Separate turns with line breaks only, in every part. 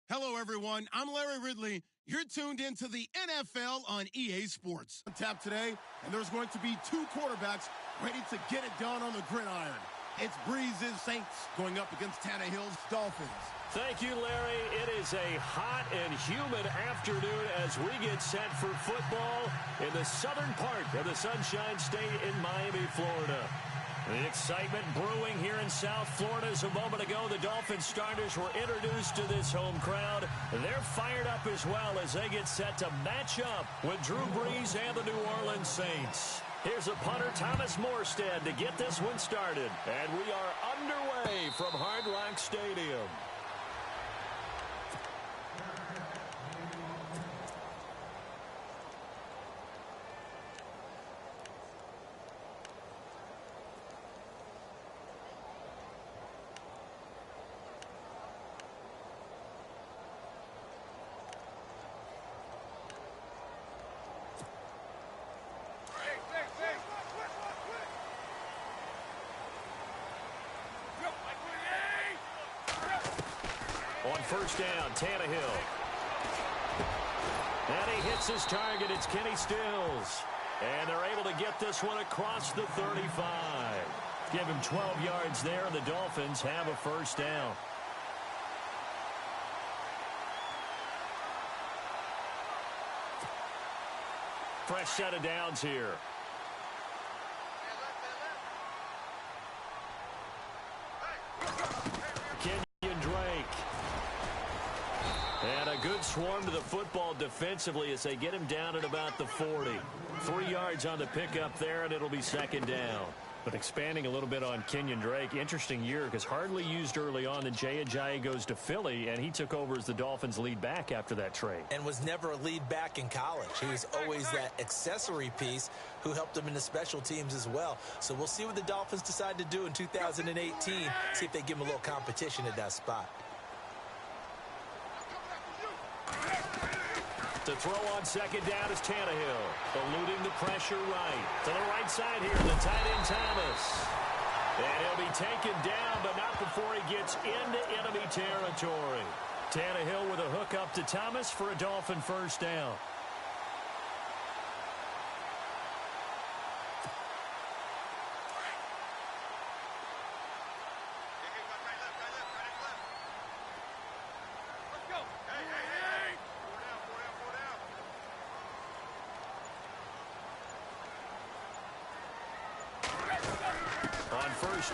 Hello, everyone. I'm Larry Ridley. You're tuned into the NFL on EA Sports. On tap today, and there's going to be two quarterbacks ready to get it done on the gridiron. It's Breeze's Saints going up against Tannehill's Dolphins.
Thank you, Larry. It is a hot and humid afternoon as we get set for football in the southern part of the Sunshine State in Miami, Florida. The excitement brewing here in South Florida. As a moment ago, the Dolphins starters were introduced to this home crowd. They're fired up as well as they get set to match up with Drew Brees and the New Orleans Saints. Here's a punter, Thomas Morstead, to get this one started. And we are underway from Hard Rock Stadium. On first down, Tannehill. And he hits his target. It's Kenny Stills. And they're able to get this one across the 35. Give him 12 yards there, and the Dolphins have a first down. Fresh set of downs here. And a good swarm to the football defensively as they get him down at about the 40. 3 yards on the pickup there, and it'll be second down. But expanding a little bit on Kenyon Drake, interesting year because hardly used early on. Then Jay Ajayi goes to Philly, and he took over as the Dolphins' lead back after that trade.
And was never a lead back in college. He was always that accessory piece who helped him in the special teams as well. So we'll see what the Dolphins decide to do in 2018, see if they give him a little competition at that spot.
To throw on second down is Tannehill, eluding the pressure right. To the right side here, the tight end Thomas. And he'll be taken down, but not before he gets into enemy territory. Tannehill with a hook up to Thomas for a Dolphin first down.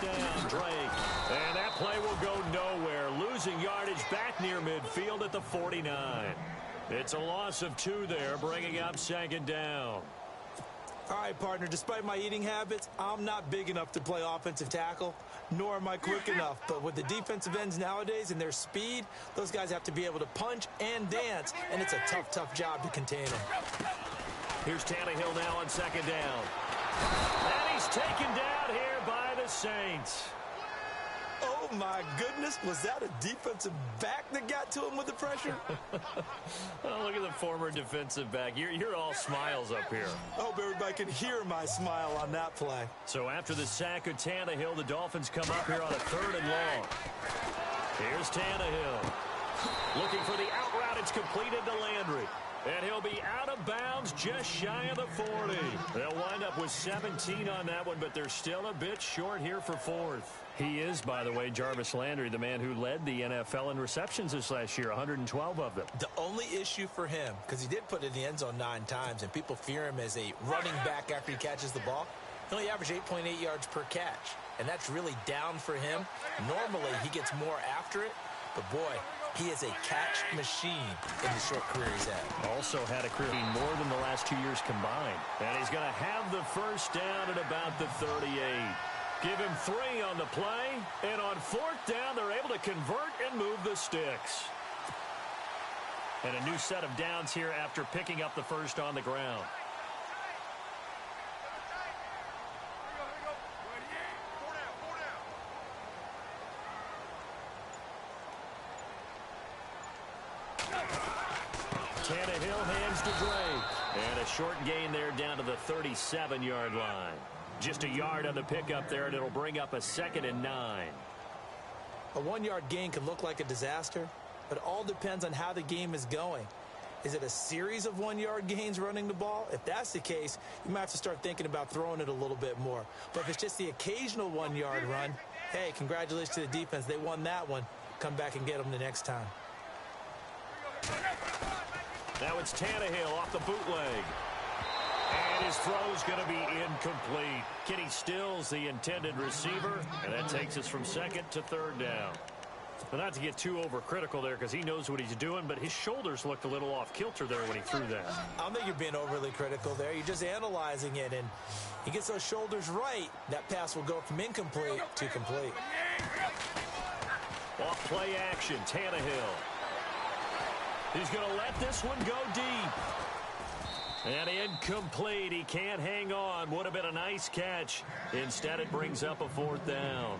Down, Drake. And that play will go nowhere. Losing yardage back near midfield at the 49. It's a loss of 2 there, bringing up second down.
All right, partner, despite my eating habits, I'm not big enough to play offensive tackle, nor am I quick enough. But with the defensive ends nowadays and their speed, those guys have to be able to punch and dance, and it's a tough, tough job to contain them.
Here's Tannehill now on second down. And he's taken down here by the Saints.
Oh, my goodness. Was that a defensive back that got to him with the pressure?
Oh, look at the former defensive back. You're all smiles up here.
I hope everybody can hear my smile on that play.
So after the sack of Tannehill, the Dolphins come up here on a 3rd and long. Here's Tannehill. Looking for the out route. It's completed to Landry. And he'll be out of bounds just shy of the 40. They'll wind up with 17 on that one, but they're still a bit short here for 4th. He is, by the way, Jarvis Landry, the man who led the NFL in receptions this last year, 112 of them.
The only issue for him, because he did put it in the end zone 9 times, and people fear him as a running back after he catches the ball, he only averaged 8.8 yards per catch, and that's really down for him. Normally, he gets more after it, but boy, he is a catch machine in the short career he's had.
Also had a career more than the last 2 years combined. And he's going to have the first down at about the 38. Give him 3 on the play. And on 4th down, they're able to convert and move the sticks. And a new set of downs here after picking up the first on the ground. Tannehill hands to Drake. And a short gain there down to the 37-yard line. Just a yard on the pickup there, and it'll bring up a 2nd and 9.
A 1-yard gain can look like a disaster, but it all depends on how the game is going. Is it a series of 1-yard gains running the ball? If that's the case, you might have to start thinking about throwing it a little bit more. But if it's just the occasional 1-yard run, hey, congratulations to the defense. They won that one. Come back and get them the next time.
Now it's Tannehill off the bootleg. And his throw's going to be incomplete. Kenny Stills, the intended receiver, and that takes us from second to third down. But not to get too overcritical there because he knows what he's doing, but his shoulders looked a little off kilter there when he threw that.
I don't think you're being overly critical there. You're just analyzing it, and he gets those shoulders right. That pass will go from incomplete to complete.
Off play action, Tannehill. He's going to let this one go deep. And incomplete. He can't hang on. Would have been a nice catch. Instead, it brings up a fourth down.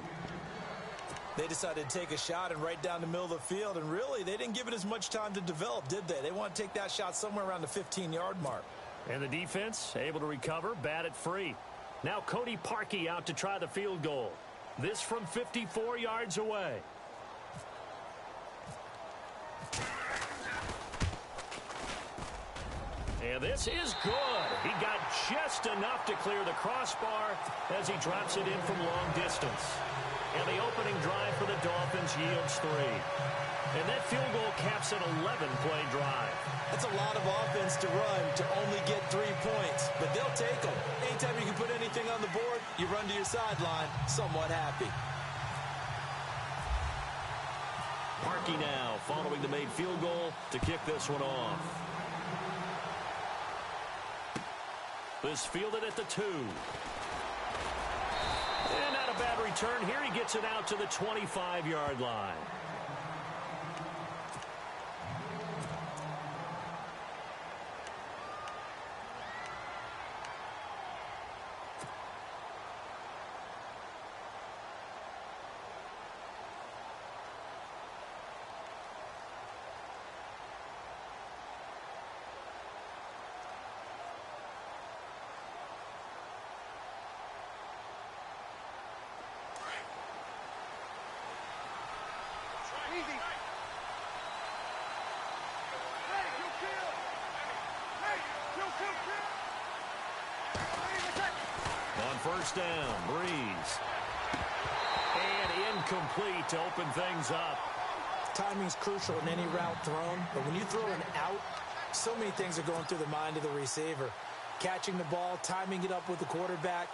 They decided to take a shot and right down the middle of the field, and really, they didn't give it as much time to develop, did they? They want to take that shot somewhere around the 15-yard mark.
And the defense able to recover, bat it free. Now Cody Parkey out to try the field goal. This from 54 yards away. And this is good. He got just enough to clear the crossbar as he drops it in from long distance. And the opening drive for the Dolphins yields 3. And that field goal caps an 11-play drive.
That's a lot of offense to run to only get 3 points, but they'll take them. Anytime you can put anything on the board, you run to your sideline somewhat happy.
Parkey now following the made field goal to kick this one off. This fielded at the 2. And not a bad return here. He gets it out to the 25-yard line. On first down, Breeze. And incomplete to open things up.
Timing's crucial in any route thrown, but when you throw an out, so many things are going through the mind of the receiver. Catching the ball, timing it up with the quarterback.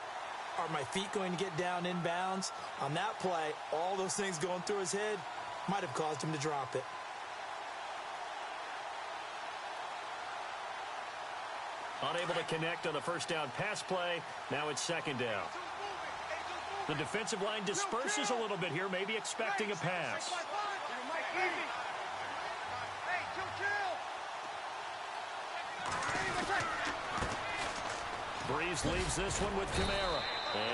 Are my feet going to get down in bounds? On that play, all those things going through his head might have caused him to drop it.
Unable to connect on the first down pass play. Now it's second down. The defensive line disperses a little bit here, maybe expecting a pass. Breeze leaves this one with Kamara.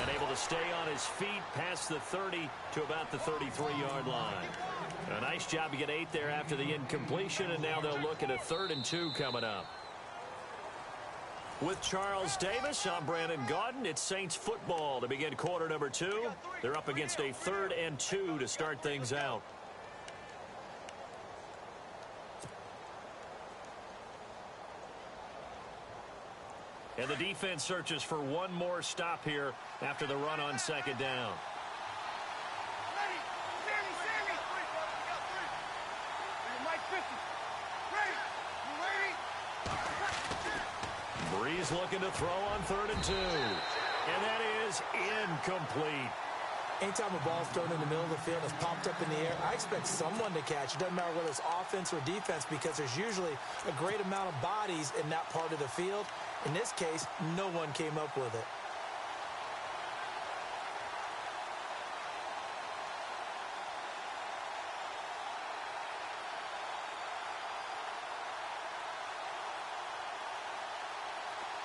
And able to stay on his feet past the 30 to about the 33-yard line. A nice job to get 8 there after the incompletion, and now they'll look at a 3rd and 2 coming up. With Charles Davis, I'm Brandon Gaudin. It's Saints football to begin quarter number 2. They're up against a 3rd and 2 to start things out. And the defense searches for one more stop here after the run on second down. Breeze looking to throw on 3rd and 2. And that is incomplete.
Anytime a ball's thrown in the middle of the field and it's popped up in the air, I expect someone to catch. It doesn't matter whether it's offense or defense because there's usually a great amount of bodies in that part of the field. In this case, no one came up with it.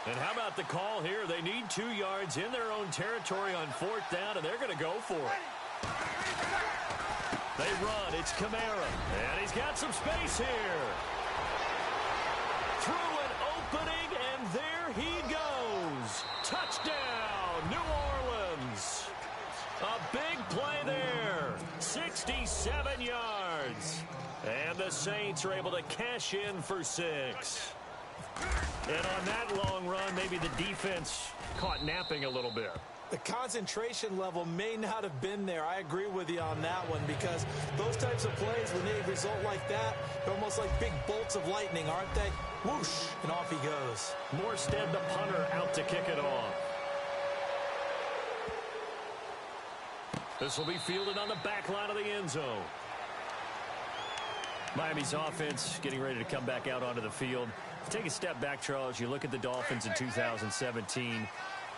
And how about the call here? They need 2 yards in their own territory on 4th down, and they're going to go for it. They run. It's Kamara. And he's got some space here. Through an opening, and there he goes. Touchdown, New Orleans. A big play there. 67 yards. And the Saints are able to cash in for 6. And on that long run, maybe the defense caught napping a little bit.
The concentration level may not have been there. I agree with you on that one, because those types of plays, when they result like that, they're almost like big bolts of lightning, aren't they? Whoosh, and off he goes.
Morstead, the punter, out to kick it off. This will be fielded on the back line of the end zone. Miami's offense getting ready to come back out onto the field. Take a step back, Charles. You look at the Dolphins in 2017.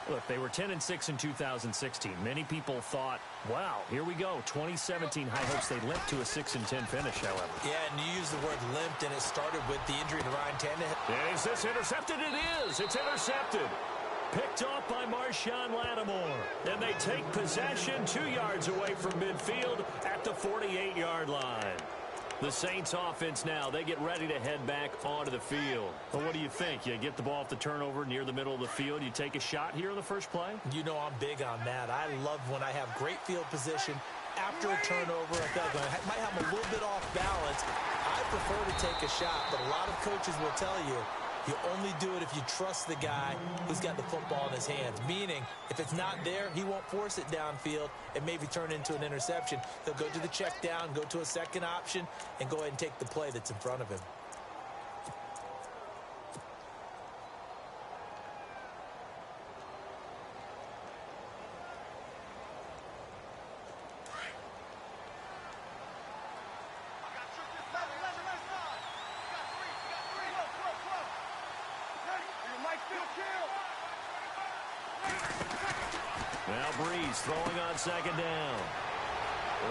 Look, they were 10-6 in 2016. Many people thought, wow, here we go. 2017 high hopes. They limped to a 6-10 finish, however.
Yeah, and you use the word limped, and it started with the injury to Ryan Tannehill.
Is this intercepted? It is. It's intercepted. Picked off by Marshawn Lattimore. And they take possession 2 yards away from midfield at the 48-yard line. The Saints offense now, they get ready to head back onto the field. Well, what do you think? You get the ball off the turnover near the middle of the field. You take a shot here in the first play?
You know I'm big on that. I love when I have great field position after a turnover. I feel like I might have a little bit off balance. I prefer to take a shot, but a lot of coaches will tell you, you only do it if you trust the guy who's got the football in his hands. Meaning, if it's not there, he won't force it downfield and maybe turn into an interception. He'll go to the check down, go to a second option, and go ahead and take the play that's in front of him.
Now Breeze throwing on second down.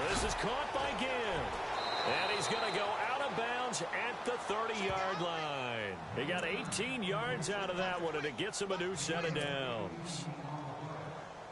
This is caught by Gill. And he's going to go out of bounds at the 30-yard line. He got 18 yards out of that one, and it gets him a new set of downs.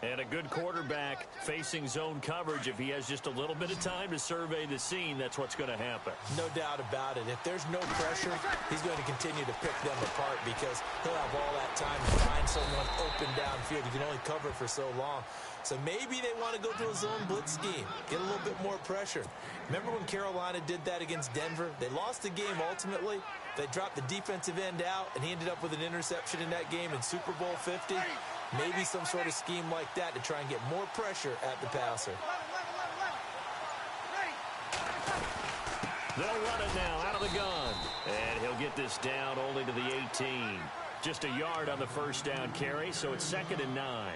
And a good quarterback facing zone coverage. If he has just a little bit of time to survey the scene, that's what's going to happen.
No doubt about it. If there's no pressure, he's going to continue to pick them apart because he'll have all that time to find someone open downfield. He can only cover for so long. So maybe they want to go to a zone blitz scheme, get a little bit more pressure. Remember when Carolina did that against Denver? They lost the game ultimately. They dropped the defensive end out, and he ended up with an interception in that game in Super Bowl 50. Maybe some sort of scheme like that to try and get more pressure at the passer.
They'll run it now out of the gun. And he'll get this down only to the 18. Just a yard on the first down carry, so it's 2nd and 9.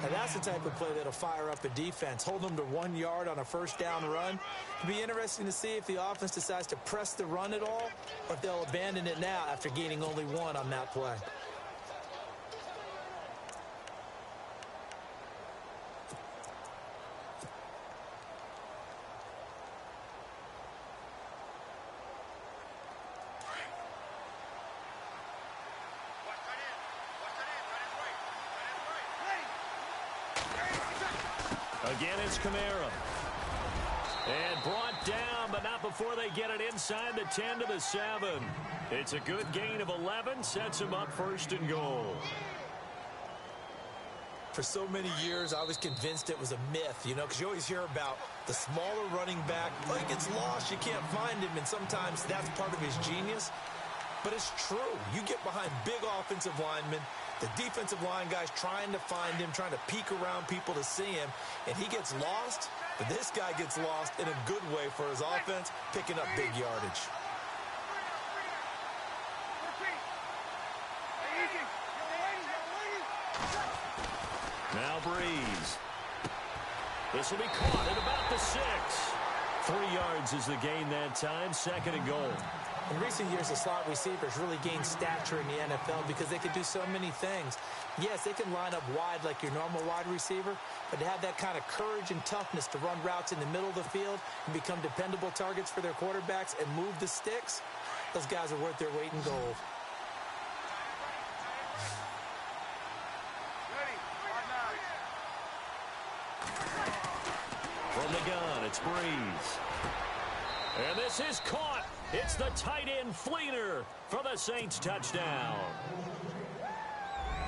Now that's the type of play that'll fire up a defense. Hold them to 1 yard on a first down run. It'll be interesting to see if the offense decides to press the run at all, or if they'll abandon it now after gaining only 1 on that play.
Again, it's Kamara. And brought down, but not before they get it inside the 10 to the 7. It's a good gain of 11, sets him up 1st and goal.
For so many years, I was convinced it was a myth, you know, because you always hear about the smaller running back. Oh, he gets lost, you can't find him, and sometimes that's part of his genius. But it's true. You get behind big offensive linemen, the defensive line guys trying to find him, trying to peek around people to see him, and he gets lost. But this guy gets lost in a good way for his offense, picking up big yardage.
Now Breeze. This will be caught at about the 6. 3 yards is the gain that time, 2nd and goal.
In recent years, the slot receivers really gained stature in the NFL because they could do so many things. Yes, they can line up wide like your normal wide receiver, but to have that kind of courage and toughness to run routes in the middle of the field and become dependable targets for their quarterbacks and move the sticks, those guys are worth their weight in gold.
From the gun, it's Breeze. And this is caught. It's the tight end Fleener for the Saints touchdown.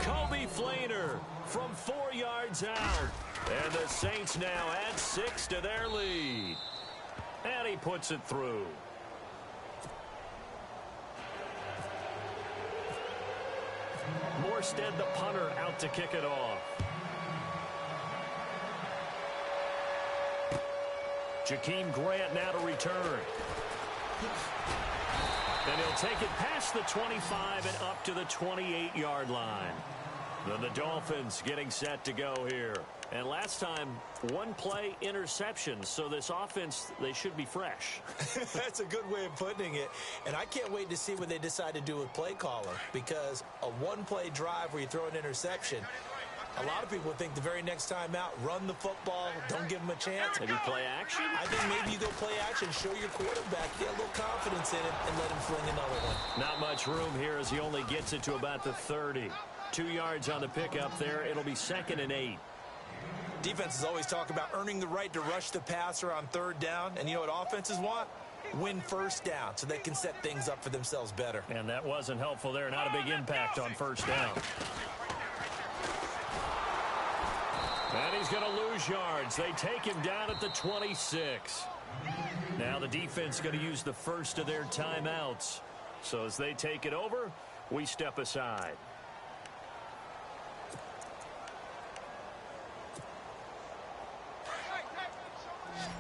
Kobe Fleener from 4 yards out. And the Saints now add 6 to their lead. And he puts it through. Morstead, the punter, out to kick it off. Jakeem Grant now to return. And he'll take it past the 25 and up to the 28-yard line. Then the Dolphins getting set to go here. And last time, one play interception. So this offense, they should be fresh.
That's a good way of putting it. And I can't wait to see what they decide to do with play calling. Because a one-play drive where you throw an interception, a lot of people think the very next time out, run the football, don't give them a chance.
Maybe play action?
I think maybe you go play action, show your quarterback, get a little confidence in him, and let him fling another one.
Not much room here as he only gets it to about the 30. 2 yards on the pickup there. It'll be 2nd and 8.
Defenses always talk about earning the right to rush the passer on 3rd down. And you know what offenses want? Win 1st down so they can set things up for themselves better.
And that wasn't helpful there. Not a big impact on 1st down. And he's going to lose yards. They take him down at the 26. Now the defense going to use the first of their timeouts. So as they take it over, we step aside.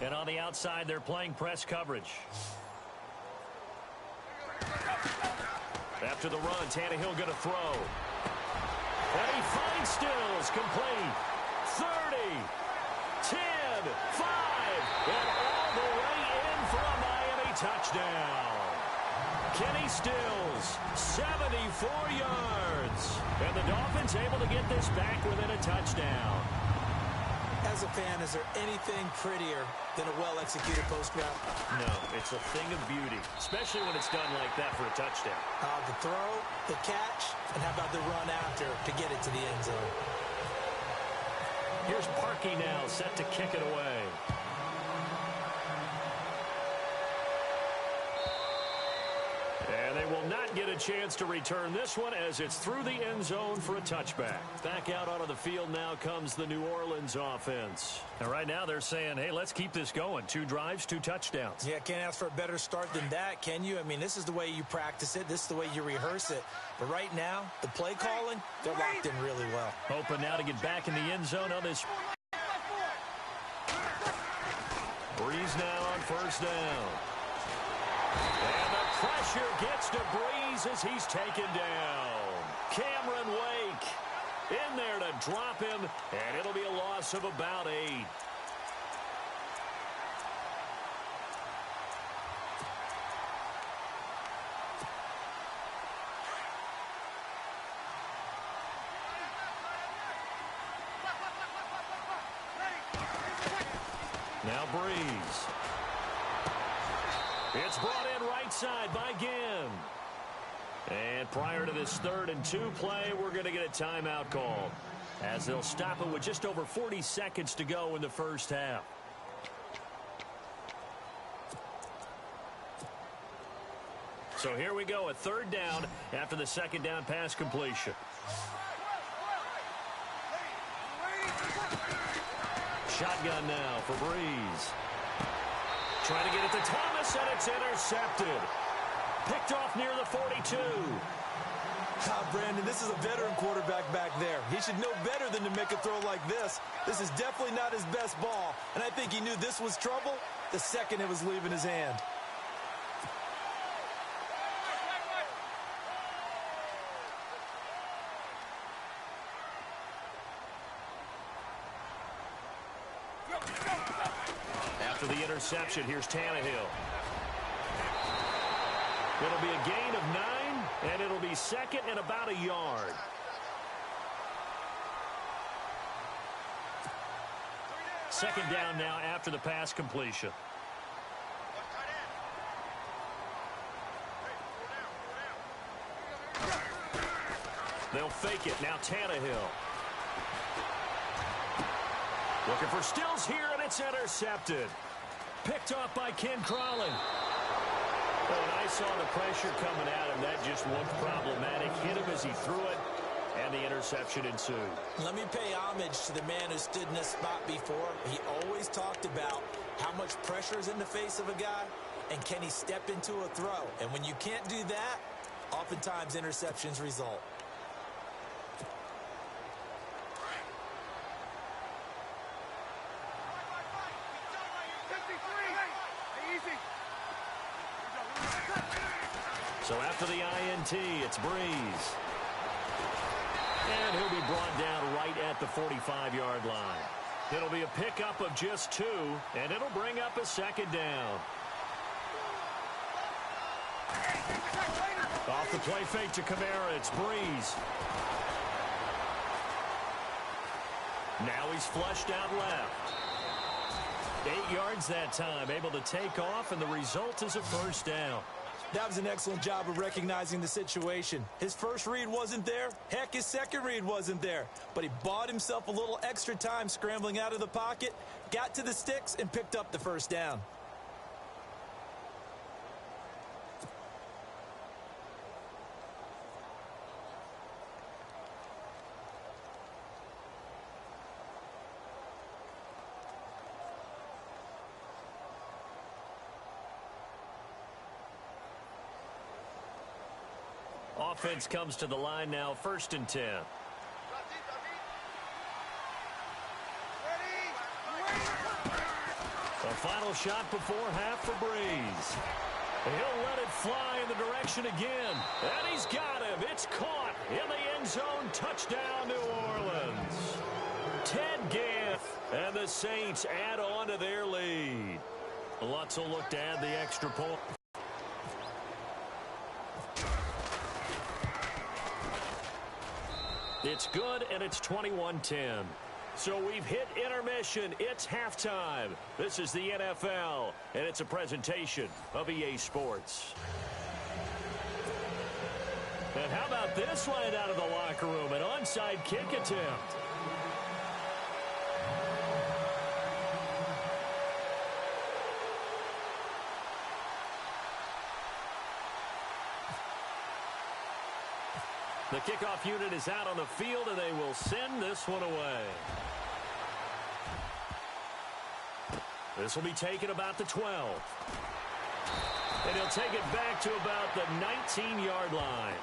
And on the outside, they're playing press coverage. After the run, Tannehill going to throw. And he finds Stills, complete. 30, 10, 5, and all the way in for a Miami touchdown. Kenny Stills, 74 yards. And the Dolphins able to get this back within a touchdown.
As a fan, is there anything prettier than a well-executed post route?
No, it's a thing of beauty, especially when it's done like that for a touchdown.
The throw, the catch, and how about the run after to get it to the end zone?
Here's Parkey now, set to kick it away. And they will not get a chance to return this one as it's through the end zone for a touchback. Back out onto the field now comes the New Orleans offense. And right now they're saying, hey, let's keep this going. 2 drives, 2 touchdowns.
Yeah, can't ask for a better start than that, can you? I mean, this is the way you practice it. This is the way you rehearse it. But right now, the play calling, they're locked in really well.
Hoping now to get back in the end zone on this. Breeze now on 1st down. And the pressure gets to Breeze as he's taken down. Cameron Wake in there to drop him, and it'll be a loss of about 8. Now Breeze. It's brought in right side by Ginn. And prior to this 3rd and 2 play, we're going to get a timeout call as they'll stop it with just over 40 seconds to go in the 1st half. So here we go, a 3rd down after the 2nd down pass completion. Shotgun now for Breeze. Trying to get it to Thomas, and it's intercepted. Picked off near the 42.
Brandon, this is a veteran quarterback back there. He should know better than to make a throw like this. This is definitely not his best ball, and I think he knew this was trouble the second it was leaving his hand.
After the interception, here's Tannehill. It'll be a gain of 9, and it'll be 2nd and about a yard. Second down now after the pass completion. They'll fake it. Now Tannehill. Looking for Stills here, and it's intercepted. Picked off by Ken Crawley. When I saw the pressure coming at him, that just looked problematic. Hit him as he threw it. and the interception ensued.
Let me pay homage to the man who stood in this spot before. He always talked about how much pressure is in the face of a guy, and can he step into a throw. And when you can't do that, oftentimes interceptions result.
So after the INT, it's Breeze. And he'll be brought down right at the 45-yard line. It'll be a pickup of just 2, and it'll bring up a second down. Off the play fake to Kamara, it's Breeze. Now he's flushed out left. 8 yards that time, able to take off, and the result is a first down.
That was an excellent job of recognizing the situation. His first read wasn't there. Heck, his second read wasn't there. But he bought himself a little extra time scrambling out of the pocket, got to the sticks, and picked up the first down.
Offense comes to the line now, 1st and 10. The final shot before half for Breeze. He'll let it fly in the direction again. And he's got him. It's caught in the end zone. Touchdown, New Orleans. Ted Ginn and the Saints add on to their lead. Lutz will look to add the extra point. It's good, and it's 21-10. So we've hit intermission. It's halftime. This is the NFL, and it's a presentation of EA Sports. And how about this line out of the locker room? An onside kick attempt. The kickoff unit is out on the field, and they will send this one away. This will be taken about the 12. And he'll take it back to about the 19-yard line.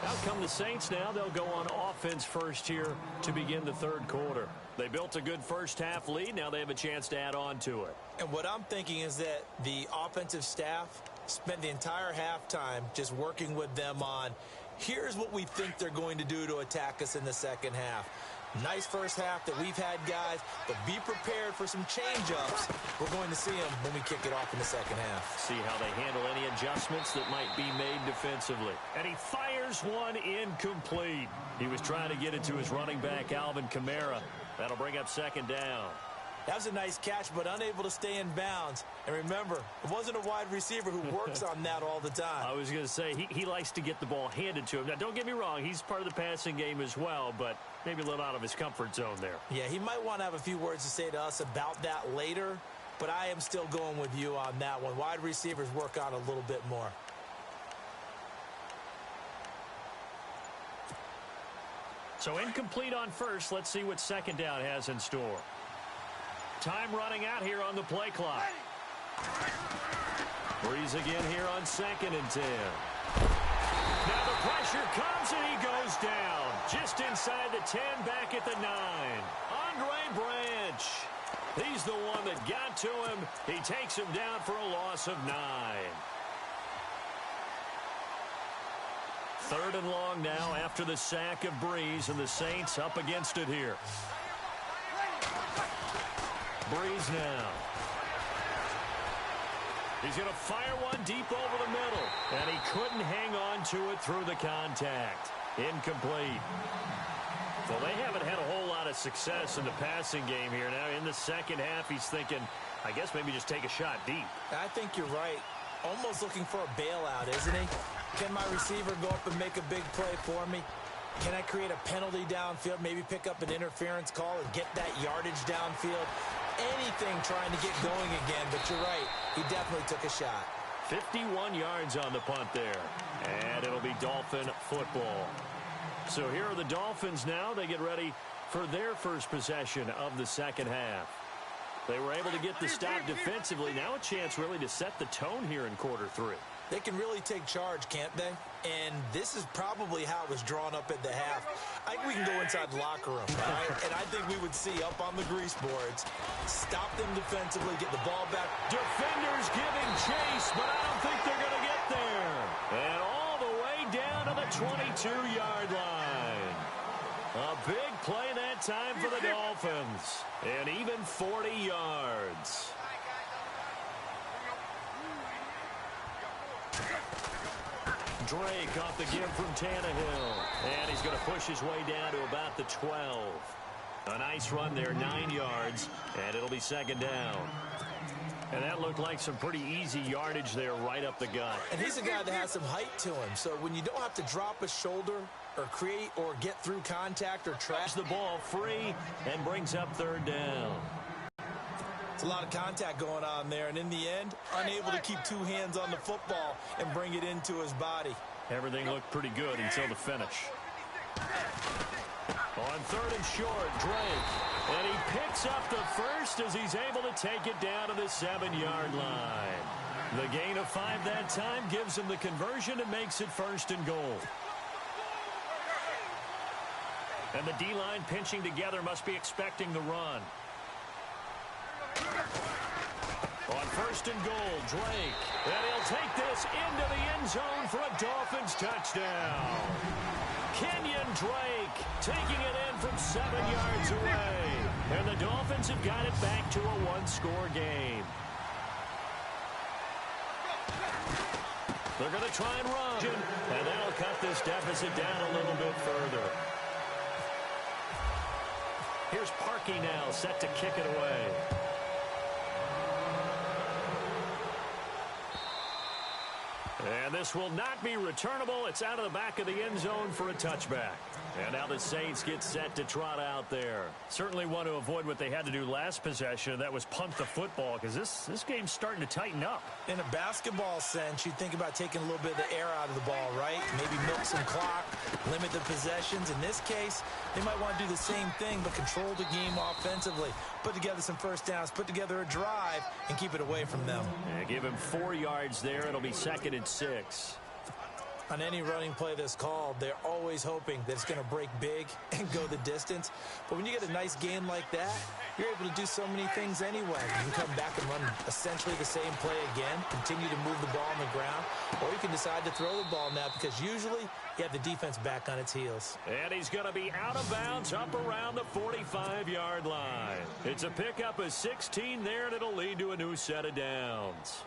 Out come the Saints now. They'll go on offense first here to begin the third quarter. They built a good first-half lead. Now they have a chance to add on to it.
And what I'm thinking is that the offensive staff spent the entire halftime just working with them on, here's what we think they're going to do to attack us in the second half. Nice first half that we've had, guys, but be prepared for some change-ups. We're going to see them when we kick it off in the second half.
See how they handle any adjustments that might be made defensively. And he fires one incomplete. He was trying to get it to his running back, Alvin Kamara. That'll bring up second down.
That was a nice catch, but unable to stay in bounds. And remember, it wasn't a wide receiver who works on that all the time.
I was going to say, he likes to get the ball handed to him. Now, don't get me wrong, he's part of the passing game as well, but maybe a little out of his comfort zone there.
Yeah, he might want to have a few words to say to us about that later, but I am still going with you on that one. Wide receivers work on a little bit more.
So incomplete on first. Let's see what second down has in store. Time running out here on the play clock. Breeze again here on 2nd and 10. Now the pressure comes and he goes down. Just inside the 10, back at the 9. Andre Branch. He's the one that got to him. He takes him down for a loss of 9. 3rd and long now after the sack of Breeze, and the Saints up against it here. Breeze now. He's going to fire one deep over the middle, and he couldn't hang on to it through the contact. Incomplete. Well, they haven't had a whole lot of success in the passing game here. Now in the second half, he's thinking, I guess maybe just take a shot deep.
I think you're right. Almost looking for a bailout, isn't he? Can my receiver go up and make a big play for me? Can I create a penalty downfield, maybe pick up an interference call and get that yardage downfield? Anything trying to get going again, but you're right. He definitely took a shot.
51 yards on the punt there. And it'll be Dolphin football. So here are the Dolphins now. They get ready for their first possession of the second half. They were able to get the stop defensively. Now a chance really to set the tone here in quarter three.
They can really take charge, can't they? And this is probably how it was drawn up at the half. I think we can go inside the locker room, all right? And I think we would see up on the grease boards, stop them defensively, get the ball back.
Defenders giving chase, but I don't think they're going to get there. And all the way down to the 22-yard line. A big play that time for the Dolphins. And even 40 yards. Drake off the give from Tannehill. And he's going to push his way down to about the 12. A nice run there, 9 yards. And it'll be second down. And that looked like some pretty easy yardage there right up the gut.
And he's a guy that has some height to him. So when you don't have to drop a shoulder or create or get through contact or trash
the ball free and brings up third down.
It's a lot of contact going on there, and in the end, unable to keep two hands on the football and bring it into his body.
Everything looked pretty good until the finish. On third and short, Drake. And he picks up the first as he's able to take it down to the 7-yard line. The gain of 5 that time gives him the conversion and makes it first and goal. And the D-line pinching together must be expecting the run. On first and goal, Drake. And he'll take this into the end zone for a Dolphins touchdown. Kenyon Drake taking it in from 7 yards away. And the Dolphins have got it back to a one-score game. They're going to try and run. And that'll cut this deficit down a little bit further. Here's Parkey now, set to kick it away. And this will not be returnable. It's out of the back of the end zone for a touchback. And now the Saints get set to trot out there. Certainly want to avoid what they had to do last possession. That was punt the football, because this game's starting to tighten up.
In a basketball sense, you think about taking a little bit of the air out of the ball, right? Maybe milk some clock, limit the possessions. In this case, they might want to do the same thing, but control the game offensively. Put together some first downs, put together a drive, and keep it away from them.
Yeah, give him 4 yards there. It'll be second and 6.
On any running play that's called, they're always hoping that it's going to break big and go the distance. But when you get a nice gain like that, you're able to do so many things anyway. You can come back and run essentially the same play again, continue to move the ball on the ground, or you can decide to throw the ball now because usually you have the defense back on its heels.
And he's going to be out of bounds up around the 45-yard line. It's a pickup of 16 there, and it'll lead to a new set of downs.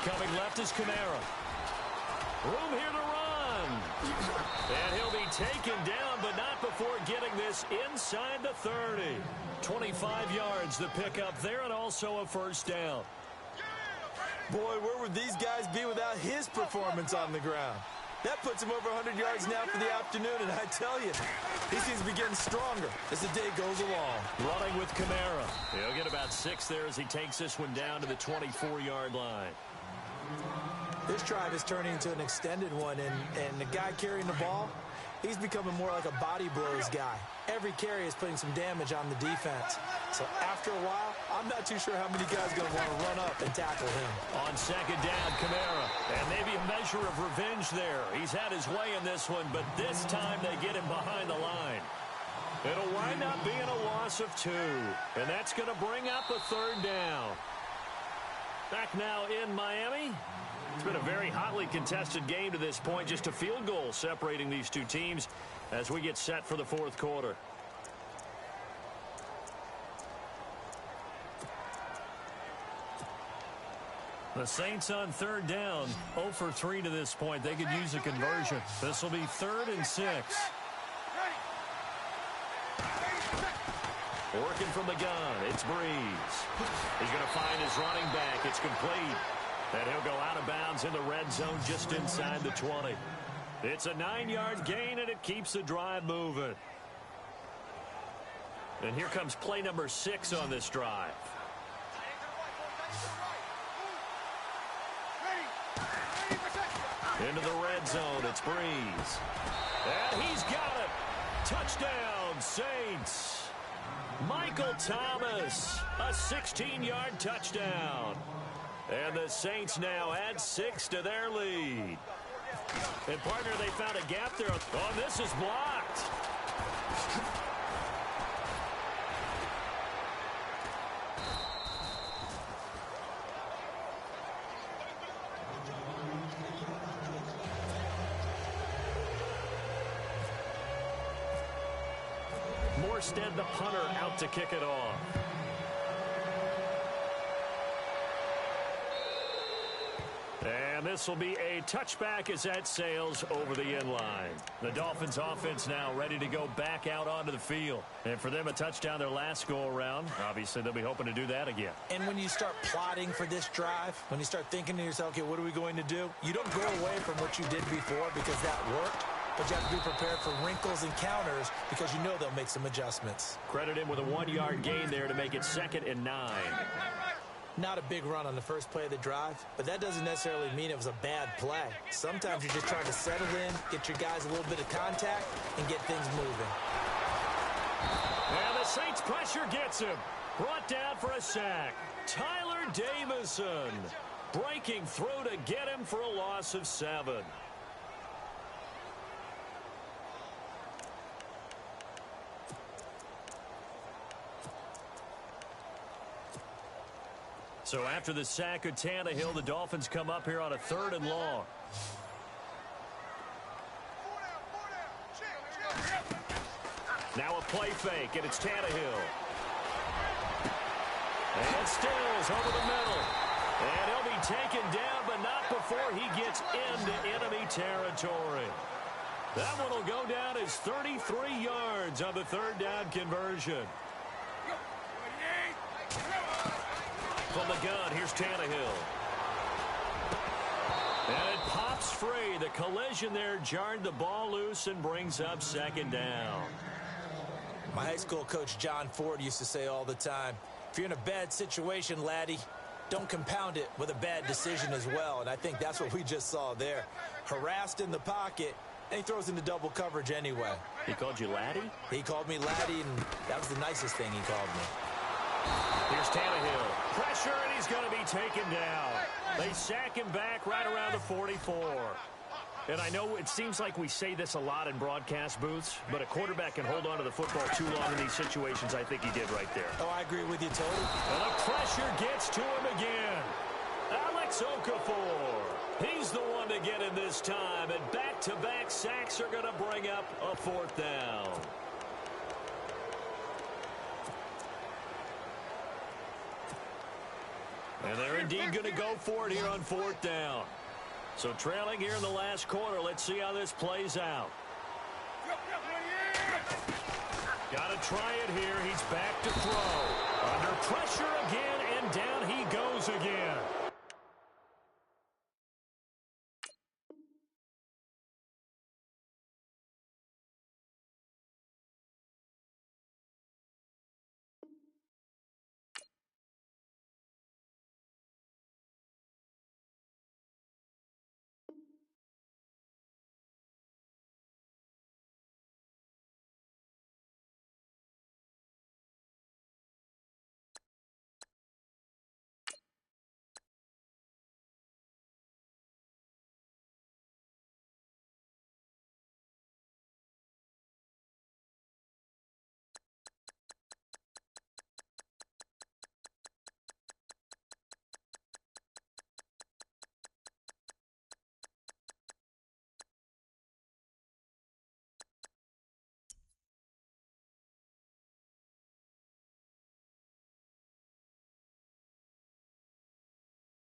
Coming left is Kamara. Room here to run. And he'll be taken down, but not before getting this inside the 30. 25 yards the pickup there, and also a first down.
Boy, where would these guys be without his performance on the ground? That puts him over 100 yards now for the afternoon, and I tell you, he seems to be getting stronger as the day goes along.
Running with Kamara. He'll get about 6 there as he takes this one down to the 24-yard line.
This drive is turning into an extended one, and the guy carrying the ball, he's becoming more like a body blows guy. Every carry is putting some damage on the defense. So after a while, I'm not too sure how many guys are going to want to run up and tackle him.
On second down, Kamara. And maybe a measure of revenge there. He's had his way in this one, but this time they get him behind the line. It'll wind up being a loss of 2. And that's going to bring up a third down. Back now in Miami. It's been a very hotly contested game to this point. Just a field goal separating these two teams as we get set for the fourth quarter. The Saints on third down, 0 for 3 to this point. They could use a conversion. This will be 3rd and 6. Working from the gun, it's Breeze. He's going to find his running back. It's complete. And he'll go out of bounds in the red zone just inside the 20. It's a 9-yard gain, and it keeps the drive moving. And here comes play number 6 on this drive. Into the red zone, it's Breeze. And he's got it. Touchdown, Saints. Michael Thomas, a 16-yard touchdown. And the Saints now add 6 to their lead. And, partner, they found a gap there. Oh, this is blocked. Morstead, the punter, out to kick it off. And this will be a touchback as that sails over the end line. The Dolphins offense now ready to go back out onto the field. And for them, a touchdown their last go-around. Obviously, they'll be hoping to do that again.
And when you start plotting for this drive, when you start thinking to yourself, okay, what are we going to do? You don't go away from what you did before because that worked. But you have to be prepared for wrinkles and counters because you know they'll make some adjustments.
Credit him with a 1-yard gain there to make it 2nd and 9.
Not a big run on the first play of the drive, but that doesn't necessarily mean it was a bad play. Sometimes you're just trying to settle in, get your guys a little bit of contact, and get things moving.
And the Saints pressure gets him. Brought down for a sack. Tyler Davison breaking through to get him for a loss of 7. So after the sack of Tannehill, the Dolphins come up here on a 3rd and long. Now a play fake, and it's Tannehill. And Stills over the middle. And he'll be taken down, but not before he gets into enemy territory. That one will go down as 33 yards on the 3rd down conversion. From the gun, here's Tannehill. And it pops free. The collision there jarred the ball loose and brings up 2nd down.
My high school coach, John Ford, used to say all the time, if you're in a bad situation, laddie, don't compound it with a bad decision as well. And I think that's what we just saw there. Harassed in the pocket, and he throws into double coverage anyway.
He called you laddie?
He called me laddie, and that was the nicest thing he called me.
Here's Tannehill. Pressure, and he's going to be taken down. They sack him back right around the 44. And I know it seems like we say this a lot in broadcast booths, but a quarterback can hold on to the football too long in these situations. I think he did right there.
Oh, I agree with you totally.
And the pressure gets to him again. Alex Okafor. He's the one to get him this time, and back-to-back sacks are going to bring up a 4th down. And they're indeed going to go for it here on 4th down. So trailing here in the last quarter. Let's see how this plays out. Got to try it here. He's back to throw. Under pressure again, and down he goes again.